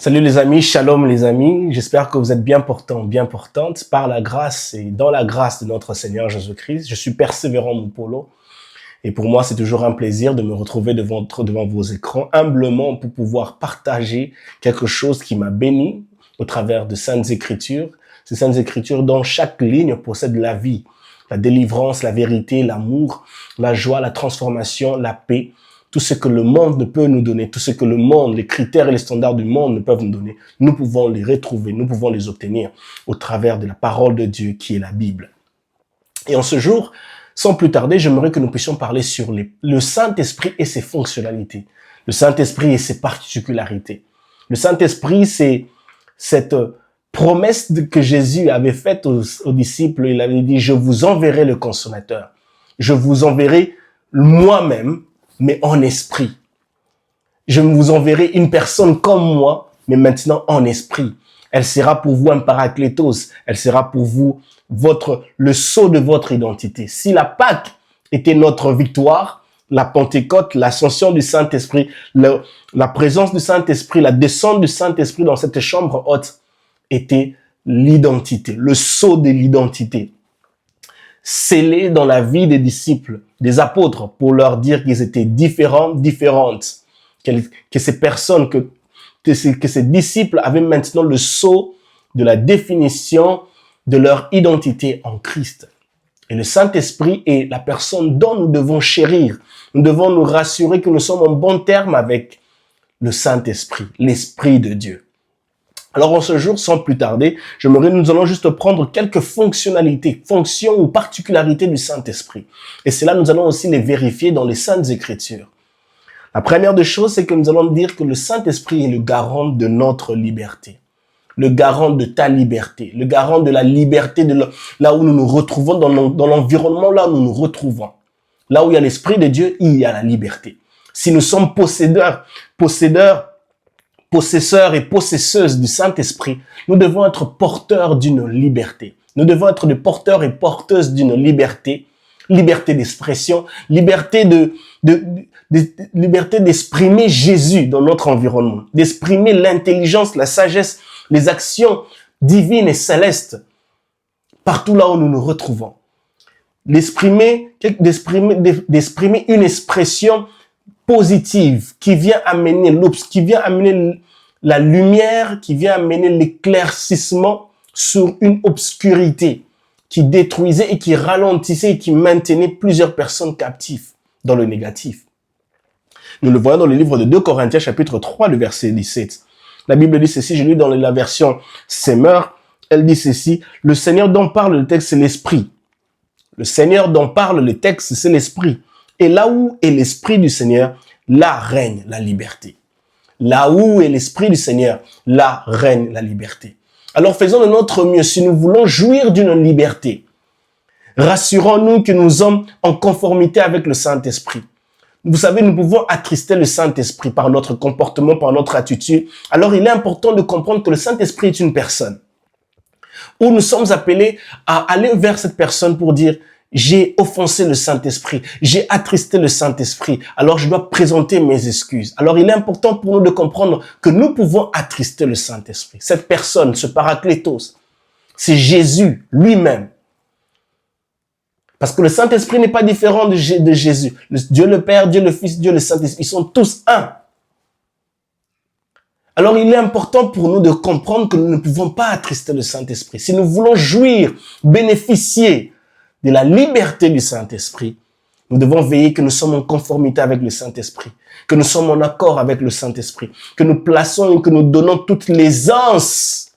Salut les amis, shalom les amis, j'espère que vous êtes bien portants, bien portantes, par la grâce et dans la grâce de notre Seigneur Jésus-Christ. Je suis Persévérant Moupolo et pour moi c'est toujours un plaisir de me retrouver devant vos écrans, humblement pour pouvoir partager quelque chose qui m'a béni au travers de Saintes Écritures. Ces Saintes Écritures dont chaque ligne possède la vie, la délivrance, la vérité, l'amour, la joie, la transformation, la paix. Tout ce que le monde ne peut nous donner, tout ce que le monde, les critères et les standards du monde ne peuvent nous donner, nous pouvons les retrouver, nous pouvons les obtenir au travers de la parole de Dieu qui est la Bible. Et en ce jour, sans plus tarder, j'aimerais que nous puissions parler sur le Saint-Esprit et ses fonctionnalités, le Saint-Esprit et ses particularités. Le Saint-Esprit, c'est cette promesse que Jésus avait faite aux disciples. Il avait dit, je vous enverrai le Consolateur. Je vous enverrai moi-même, mais en esprit. Je vous enverrai une personne comme moi, mais maintenant en esprit. Elle sera pour vous un paraclétos. Elle sera pour vous le sceau de votre identité. Si la Pâque était notre victoire, la Pentecôte, l'ascension du Saint-Esprit, la présence du Saint-Esprit, la descente du Saint-Esprit dans cette chambre haute était l'identité, le sceau de l'identité. Scellé dans la vie des disciples, des apôtres, pour leur dire qu'ils étaient différentes, que ces personnes, que ces disciples avaient maintenant le sceau de la définition de leur identité en Christ. Et le Saint-Esprit est la personne dont nous devons chérir. Nous devons nous rassurer que nous sommes en bon terme avec le Saint-Esprit, l'Esprit de Dieu. Alors, en ce jour, sans plus tarder, nous allons juste prendre quelques fonctionnalités, fonctions ou particularités du Saint-Esprit. Et c'est là, nous allons aussi les vérifier dans les Saintes Écritures. La première des choses, c'est que nous allons dire que le Saint-Esprit est le garant de notre liberté. Le garant de ta liberté. Le garant de la liberté de là où nous nous retrouvons, dans l'environnement là où nous nous retrouvons. Là où il y a l'Esprit de Dieu, il y a la liberté. Si nous sommes possesseurs et possesseuses du Saint-Esprit, nous devons être porteurs d'une liberté. Nous devons être des porteurs et porteuses d'une liberté, liberté d'expression, liberté liberté d'exprimer Jésus dans notre environnement, d'exprimer l'intelligence, la sagesse, les actions divines et célestes partout là où nous nous retrouvons. D'exprimer une expression positive qui vient amener la lumière, qui vient amener l'éclaircissement sur une obscurité qui détruisait et qui ralentissait et qui maintenait plusieurs personnes captives dans le négatif. Nous le voyons dans le livre de 2 Corinthiens chapitre 3, le verset 17. La Bible dit ceci, je lis dans la version Semeur, elle dit ceci, le Seigneur dont parle le texte, c'est l'Esprit. Le Seigneur dont parle le texte, c'est l'Esprit. Et là où est l'Esprit du Seigneur, là règne la liberté. Là où est l'Esprit du Seigneur, là règne la liberté. Alors faisons de notre mieux. Si nous voulons jouir d'une liberté, rassurons-nous que nous sommes en conformité avec le Saint-Esprit. Vous savez, nous pouvons attrister le Saint-Esprit par notre comportement, par notre attitude. Alors il est important de comprendre que le Saint-Esprit est une personne. Où nous sommes appelés à aller vers cette personne pour dire j'ai offensé le Saint-Esprit, j'ai attristé le Saint-Esprit, alors je dois présenter mes excuses. Alors il est important pour nous de comprendre que nous pouvons attrister le Saint-Esprit. Cette personne, ce paraclétos, c'est Jésus lui-même. Parce que le Saint-Esprit n'est pas différent de Jésus. Dieu le Père, Dieu le Fils, Dieu le Saint-Esprit, ils sont tous un. Alors il est important pour nous de comprendre que nous ne pouvons pas attrister le Saint-Esprit. Si nous voulons jouir, bénéficier de la liberté du Saint-Esprit, nous devons veiller que nous sommes en conformité avec le Saint-Esprit, que nous sommes en accord avec le Saint-Esprit, que nous plaçons et que nous donnons toutes les aisances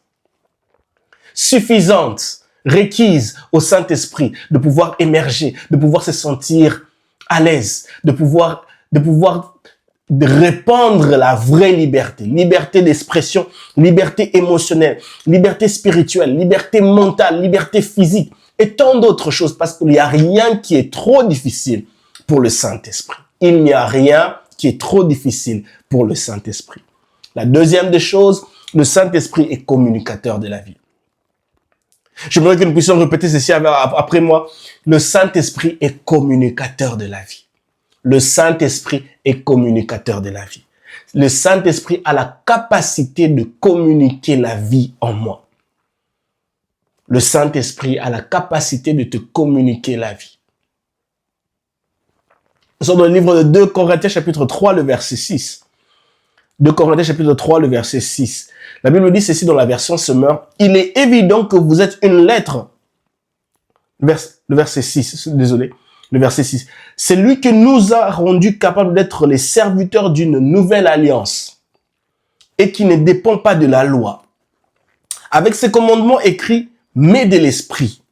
suffisantes, requises au Saint-Esprit, de pouvoir émerger, de pouvoir se sentir à l'aise, de pouvoir répandre la vraie liberté, liberté d'expression, liberté émotionnelle, liberté spirituelle, liberté mentale, liberté physique, et tant d'autres choses, parce qu'il n'y a rien qui est trop difficile pour le Saint-Esprit. Il n'y a rien qui est trop difficile pour le Saint-Esprit. La deuxième des choses, le Saint-Esprit est communicateur de la vie. J'aimerais que nous puissions répéter ceci après moi. Le Saint-Esprit est communicateur de la vie. Le Saint-Esprit est communicateur de la vie. Le Saint-Esprit a la capacité de communiquer la vie en moi. Le Saint-Esprit a la capacité de te communiquer la vie. Nous sommes dans le livre de 2 Corinthiens chapitre 3, le verset 6. 2 Corinthiens chapitre 3, le verset 6. La Bible dit ceci dans la version Semeur. Il est évident que vous êtes une lettre. Le verset 6, désolé. Le verset 6. C'est lui qui nous a rendus capables d'être les serviteurs d'une nouvelle alliance et qui ne dépend pas de la loi. Avec ses commandements écrits, mais de l'esprit.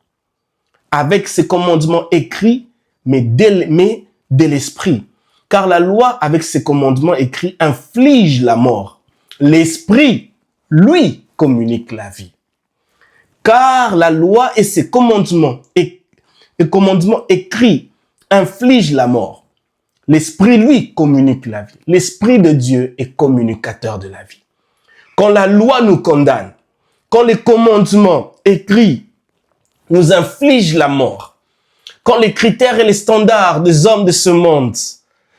Avec ses commandements écrits, mais de l'esprit. Car la loi, avec ses commandements écrits, inflige la mort. L'esprit, lui, communique la vie. Car la loi et ses commandements écrits infligent la mort. L'esprit, lui, communique la vie. L'esprit de Dieu est communicateur de la vie. Quand la loi nous condamne, quand les commandements écrits nous infligent la mort, quand les critères et les standards des hommes de ce monde,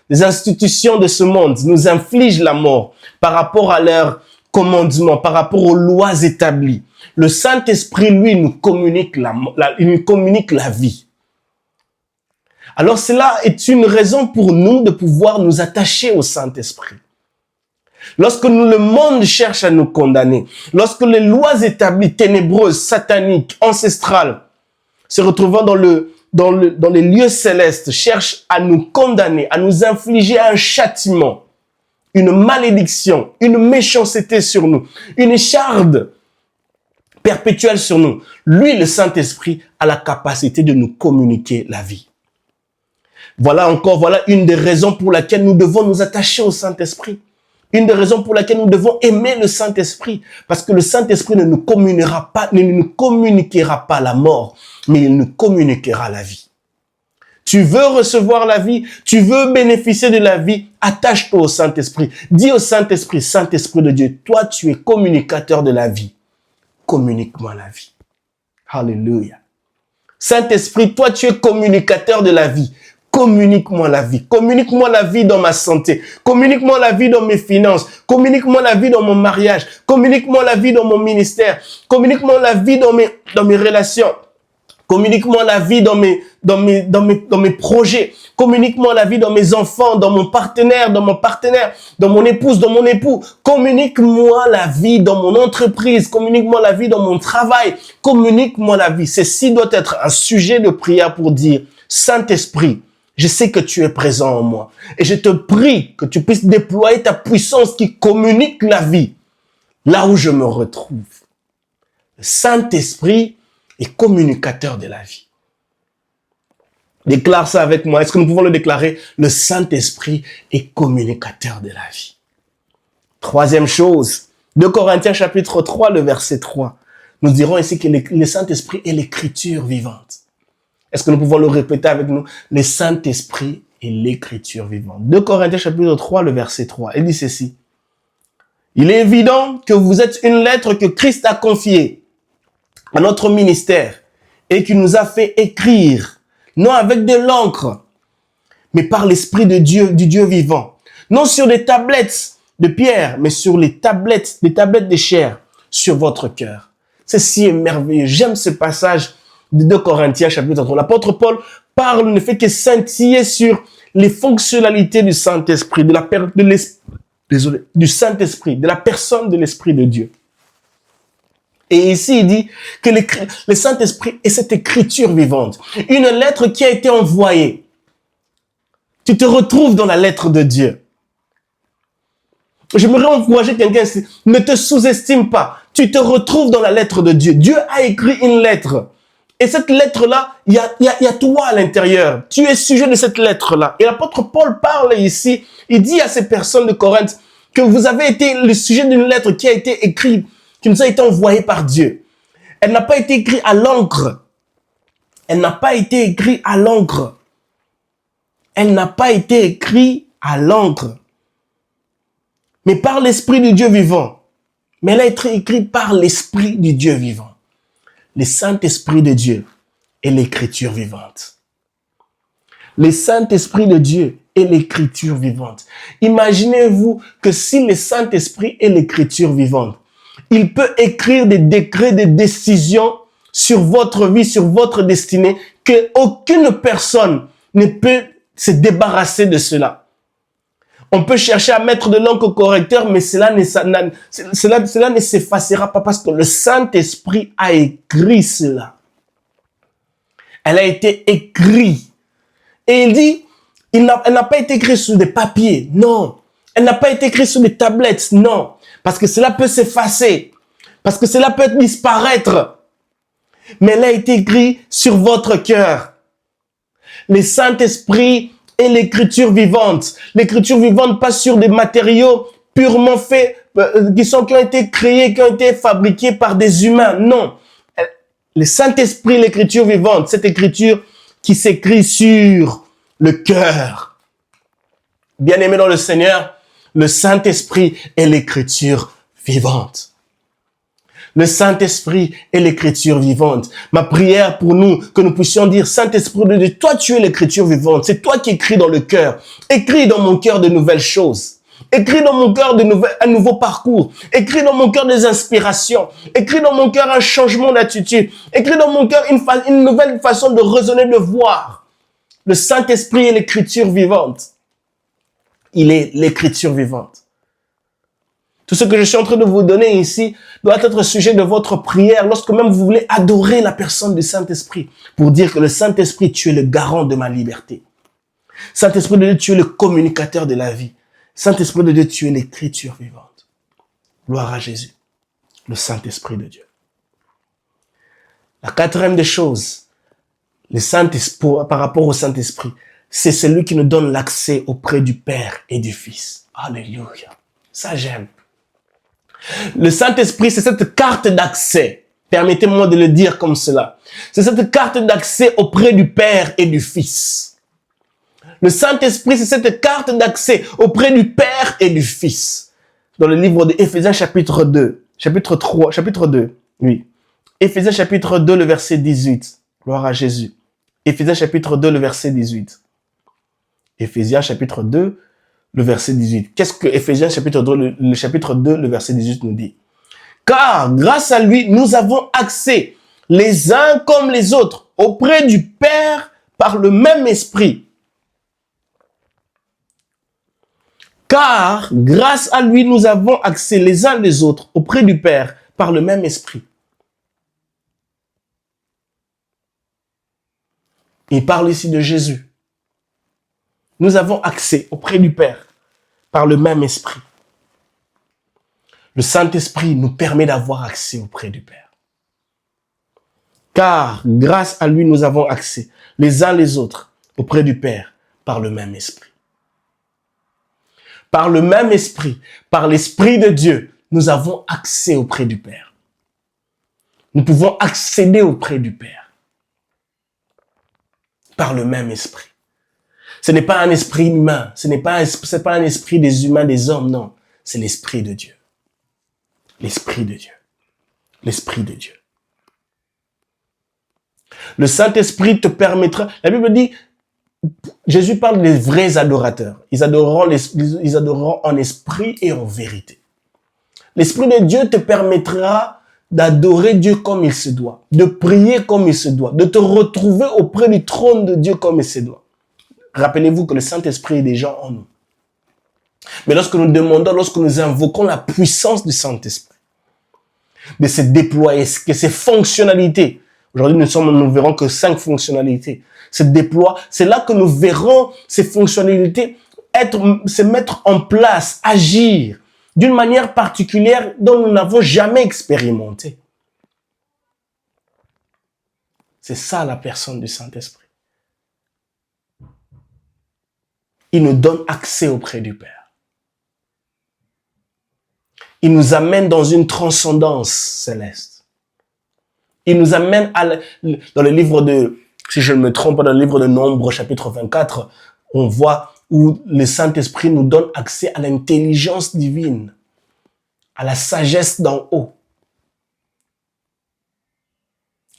des institutions de ce monde nous infligent la mort par rapport à leurs commandements, par rapport aux lois établies, le Saint-Esprit, lui, nous communique la vie. Alors cela est une raison pour nous de pouvoir nous attacher au Saint-Esprit. Lorsque le monde cherche à nous condamner, lorsque les lois établies, ténébreuses, sataniques, ancestrales, se retrouvant dans les lieux célestes, cherchent à nous condamner, à nous infliger un châtiment, une malédiction, une méchanceté sur nous, une écharde perpétuelle sur nous. Lui, le Saint-Esprit, a la capacité de nous communiquer la vie. Voilà une des raisons pour laquelle nous devons nous attacher au Saint-Esprit. Une des raisons pour laquelle nous devons aimer le Saint-Esprit. Parce que le Saint-Esprit ne nous communiquera pas la mort, mais il nous communiquera la vie. Tu veux recevoir la vie, tu veux bénéficier de la vie, attache-toi au Saint-Esprit. Dis au Saint-Esprit, Saint-Esprit de Dieu, toi tu es communicateur de la vie. Communique-moi la vie. Alléluia. Saint-Esprit, toi tu es communicateur de la vie. Communique-moi la vie. Communique-moi la vie dans ma santé. Communique-moi la vie dans mes finances. Communique-moi la vie dans mon mariage. Communique-moi la vie dans mon ministère. Communique-moi la vie dans mes relations. Communique-moi la vie dans mes projets. Communique-moi la vie dans mes enfants, dans mon partenaire, dans mon épouse, dans mon époux. Communique-moi la vie dans mon entreprise. Communique-moi la vie dans mon travail. Communique-moi la vie. Ceci doit être un sujet de prière pour dire, Saint-Esprit, je sais que tu es présent en moi. Et je te prie que tu puisses déployer ta puissance qui communique la vie là où je me retrouve. Le Saint-Esprit est communicateur de la vie. Déclare ça avec moi. Est-ce que nous pouvons le déclarer? Le Saint-Esprit est communicateur de la vie. Troisième chose, 2 Corinthiens chapitre 3, le verset 3. Nous dirons ici que le Saint-Esprit est l'écriture vivante. Est-ce que nous pouvons le répéter avec nous? Le Saint-Esprit est l'écriture vivante. 2 Corinthiens chapitre 3, le verset 3. Il dit ceci. Il est évident que vous êtes une lettre que Christ a confiée à notre ministère et qui nous a fait écrire, non avec de l'encre, mais par l'Esprit de Dieu, du Dieu vivant. Non sur des tablettes de pierre, mais sur des tablettes de chair, sur votre cœur. Ceci est merveilleux. J'aime ce passage de 2 Corinthiens chapitre 3. L'apôtre Paul parle, ne fait que scintiller sur les fonctionnalités du Saint-Esprit, du Saint-Esprit, de la personne de l'Esprit de Dieu. Et ici, il dit que le Saint-Esprit est cette écriture vivante. Une lettre qui a été envoyée. Tu te retrouves dans la lettre de Dieu. J'aimerais encourager quelqu'un, ne te sous-estime pas. Tu te retrouves dans la lettre de Dieu. Dieu a écrit une lettre. Et cette lettre-là, il y a toi à l'intérieur. Tu es sujet de cette lettre-là. Et l'apôtre Paul parle ici, il dit à ces personnes de Corinthe que vous avez été le sujet d'une lettre qui a été écrite, qui nous a été envoyée par Dieu. Elle n'a pas été écrite à l'encre. Elle n'a pas été écrite à l'encre. Elle n'a pas été écrite à l'encre. Mais par l'Esprit du Dieu vivant. Mais elle a été écrite par l'Esprit du Dieu vivant. Le Saint-Esprit de Dieu est l'écriture vivante. Le Saint-Esprit de Dieu est l'écriture vivante. Imaginez-vous que si le Saint-Esprit est l'écriture vivante, il peut écrire des décrets, des décisions sur votre vie, sur votre destinée, que aucune personne ne peut se débarrasser de cela. On peut chercher à mettre de l'encre correcteur, mais cela ne s'effacera pas parce que le Saint-Esprit a écrit cela. Elle a été écrite. Et il dit, elle n'a pas été écrite sur des papiers, non. Elle n'a pas été écrite sur des tablettes, non. Parce que cela peut s'effacer. Parce que cela peut disparaître. Mais elle a été écrite sur votre cœur. Le Saint-Esprit est l'écriture vivante. L'écriture vivante passe sur des matériaux purement faits, qui ont été créés, qui ont été fabriqués par des humains. Non. Le Saint-Esprit, l'écriture vivante, cette écriture qui s'écrit sur le cœur. Bien-aimé dans le Seigneur, le Saint-Esprit est l'écriture vivante. Le Saint-Esprit est l'écriture vivante. Ma prière pour nous, que nous puissions dire, Saint-Esprit de Dieu, toi tu es l'écriture vivante. C'est toi qui écris dans le cœur. Écris dans mon cœur de nouvelles choses. Écris dans mon cœur un nouveau parcours. Écris dans mon cœur des inspirations. Écris dans mon cœur un changement d'attitude. Écris dans mon cœur une nouvelle façon de raisonner, de voir. Le Saint-Esprit est l'écriture vivante. Il est l'écriture vivante. Tout ce que je suis en train de vous donner ici doit être sujet de votre prière lorsque même vous voulez adorer la personne du Saint-Esprit pour dire que le Saint-Esprit, tu es le garant de ma liberté. Saint-Esprit de Dieu, tu es le communicateur de la vie. Saint-Esprit de Dieu, tu es l'écriture vivante. Gloire à Jésus, le Saint-Esprit de Dieu. La quatrième des choses, le Saint-Esprit, par rapport au Saint-Esprit, c'est celui qui nous donne l'accès auprès du Père et du Fils. Alléluia. Ça, j'aime. Le Saint-Esprit, c'est cette carte d'accès. Permettez-moi de le dire comme cela. C'est cette carte d'accès auprès du Père et du Fils. Le Saint-Esprit, c'est cette carte d'accès auprès du Père et du Fils. Dans le livre de Éphésiens chapitre 2, chapitre 2, oui. Éphésiens chapitre 2, le verset 18. Gloire à Jésus. Éphésiens chapitre 2, le verset 18. Éphésiens chapitre 2, le verset 18. Qu'est-ce que Éphésiens chapitre 2, le chapitre 2, le verset 18 nous dit? Car grâce à lui, nous avons accès les uns comme les autres auprès du Père par le même esprit. Car grâce à lui, nous avons accès les uns les autres auprès du Père par le même esprit. Il parle ici de Jésus. Nous avons accès auprès du Père par le même esprit. Le Saint-Esprit nous permet d'avoir accès auprès du Père. Car grâce à lui, nous avons accès les uns les autres auprès du Père par le même esprit. Par le même esprit, par l'Esprit de Dieu, nous avons accès auprès du Père. Nous pouvons accéder auprès du Père par le même esprit. Ce n'est pas un esprit humain, ce n'est pas un esprit des humains, des hommes, non. C'est l'Esprit de Dieu. L'Esprit de Dieu. L'Esprit de Dieu. Le Saint-Esprit te permettra, la Bible dit, Jésus parle des vrais adorateurs. Ils adoreront en esprit et en vérité. L'Esprit de Dieu te permettra d'adorer Dieu comme il se doit, de prier comme il se doit, de te retrouver auprès du trône de Dieu comme il se doit. Rappelez-vous que le Saint-Esprit est déjà en nous. Mais lorsque nous demandons, lorsque nous invoquons la puissance du Saint-Esprit, de se déployer, que ces fonctionnalités, aujourd'hui nous verrons que 5 fonctionnalités, se déploient, c'est là que nous verrons ces fonctionnalités se mettre en place, agir d'une manière particulière dont nous n'avons jamais expérimenté. C'est ça la personne du Saint-Esprit. Il nous donne accès auprès du Père. Il nous amène dans une transcendance céleste. Il nous amène dans le livre de, si je ne me trompe pas, dans le livre de Nombre, chapitre 24, on voit où le Saint-Esprit nous donne accès à l'intelligence divine, à la sagesse d'en haut.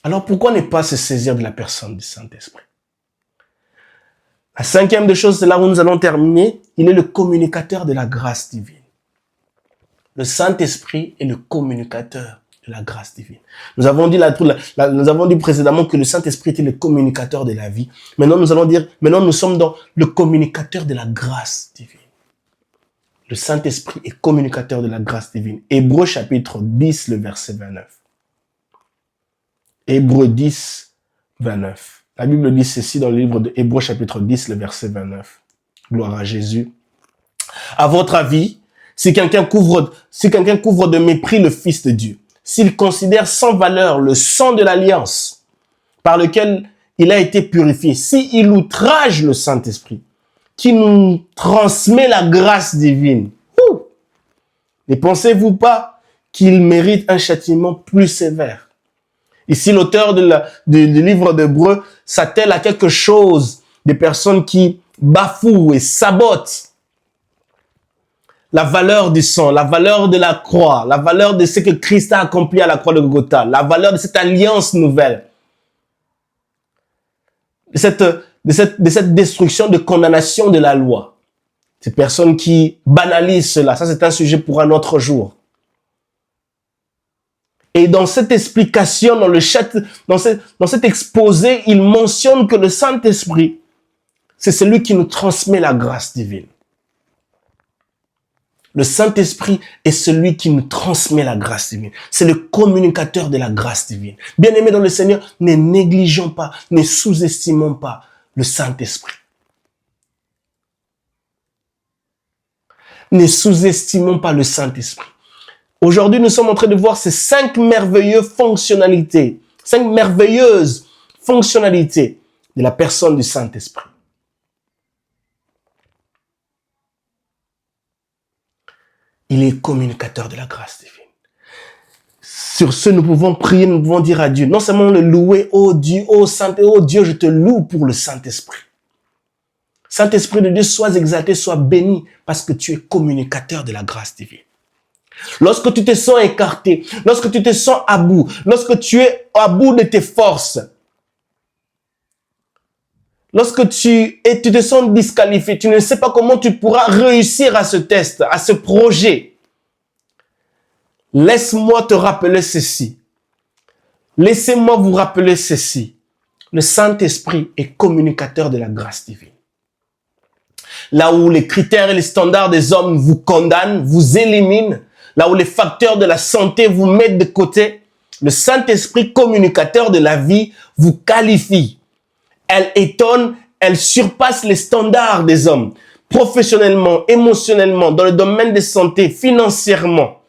Alors pourquoi ne pas se saisir de la personne du Saint-Esprit? La cinquième des choses, c'est là où nous allons terminer. Il est le communicateur de la grâce divine. Le Saint-Esprit est le communicateur de la grâce divine. Nous avons dit précédemment que le Saint-Esprit était le communicateur de la vie. Maintenant, nous sommes dans le communicateur de la grâce divine. Le Saint-Esprit est communicateur de la grâce divine. Hébreux chapitre 10, le verset 29. Hébreux 10, 29. La Bible dit ceci dans le livre de Hébreux chapitre 10, le verset 29. Gloire à Jésus. À votre avis, si quelqu'un couvre de mépris le Fils de Dieu, s'il considère sans valeur le sang de l'alliance par lequel il a été purifié, s'il outrage le Saint-Esprit, qui nous transmet la grâce divine, ne pensez-vous pas qu'il mérite un châtiment plus sévère? Ici, l'auteur du livre d'Hébreux s'attelle à quelque chose des personnes qui bafouent et sabotent la valeur du sang, la valeur de la croix, la valeur de ce que Christ a accompli à la croix de Golgotha, la valeur de cette alliance nouvelle, de cette destruction, de condamnation de la loi. Ces personnes qui banalisent cela, ça c'est un sujet pour un autre jour. Et dans cette explication, dans cet exposé, il mentionne que le Saint-Esprit, c'est celui qui nous transmet la grâce divine. Le Saint-Esprit est celui qui nous transmet la grâce divine. C'est le communicateur de la grâce divine. Bien-aimés dans le Seigneur, ne négligeons pas, ne sous-estimons pas le Saint-Esprit. Ne sous-estimons pas le Saint-Esprit. Aujourd'hui, nous sommes en train de voir ces 5 merveilleuses fonctionnalités de la personne du Saint-Esprit. Il est communicateur de la grâce divine. Sur ce, nous pouvons prier, nous pouvons dire à Dieu, non seulement le louer, oh Dieu, oh Saint, oh Dieu, je te loue pour le Saint-Esprit. Saint-Esprit de Dieu, sois exalté, sois béni, parce que tu es communicateur de la grâce divine. Lorsque tu te sens écarté, lorsque tu te sens à bout, lorsque tu es à bout de tes forces, lorsque tu te sens disqualifié, tu ne sais pas comment tu pourras réussir à ce test, à ce projet, laisse-moi te rappeler ceci. Laissez-moi vous rappeler ceci. Le Saint-Esprit est communicateur de la grâce divine. Là où les critères et les standards des hommes vous condamnent, vous éliminent, là où les facteurs de la santé vous mettent de côté, le Saint-Esprit, communicateur de la vie, vous qualifie. Elle étonne, elle surpasse les standards des hommes, professionnellement, émotionnellement, dans le domaine de santé, financièrement,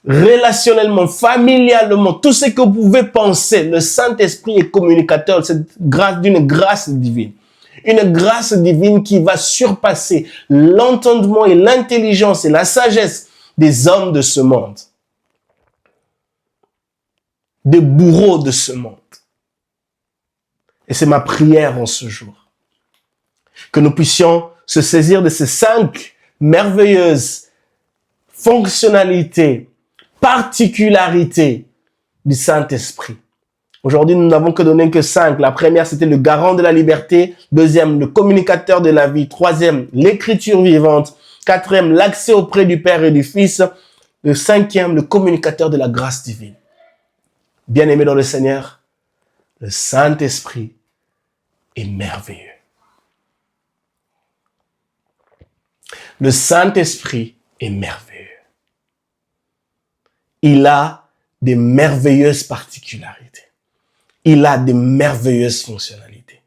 relationnellement, familialement, tout ce que vous pouvez penser. Le Saint-Esprit est communicateur d'une grâce divine. Une grâce divine qui va surpasser l'entendement et l'intelligence et la sagesse des hommes de ce monde, des bourreaux de ce monde. Et c'est ma prière en ce jour, que nous puissions se saisir de ces 5 merveilleuses fonctionnalités, particularités du Saint-Esprit. Aujourd'hui, nous n'avons que donné que 5. La première, c'était le garant de la liberté. Deuxième, le communicateur de la vie. Troisième, l'écriture vivante. Quatrième, l'accès auprès du Père et du Fils. Le 5e, le communicateur de la grâce divine. Bien-aimés dans le Seigneur, le Saint-Esprit est merveilleux. Le Saint-Esprit est merveilleux. Il a des merveilleuses particularités. Il a des merveilleuses fonctionnalités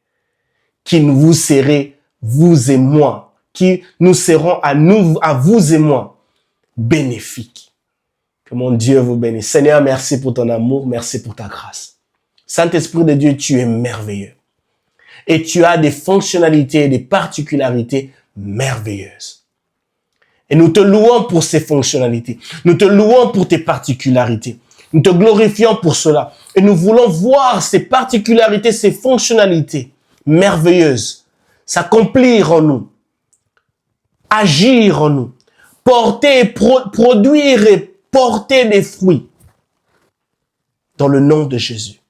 qui vous serez, vous et moi, qui nous seront à vous et moi, bénéfiques. Que mon Dieu vous bénisse. Seigneur, merci pour ton amour, merci pour ta grâce. Saint-Esprit de Dieu, tu es merveilleux. Et tu as des fonctionnalités et des particularités merveilleuses. Et nous te louons pour ces fonctionnalités. Nous te louons pour tes particularités. Nous te glorifions pour cela. Et nous voulons voir ces particularités, ces fonctionnalités merveilleuses s'accomplir en nous, agir en nous, porter, produire et porter des fruits. Dans le nom de Jésus.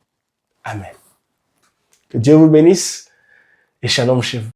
Amen. Que Dieu vous bénisse. et shalom chez vous.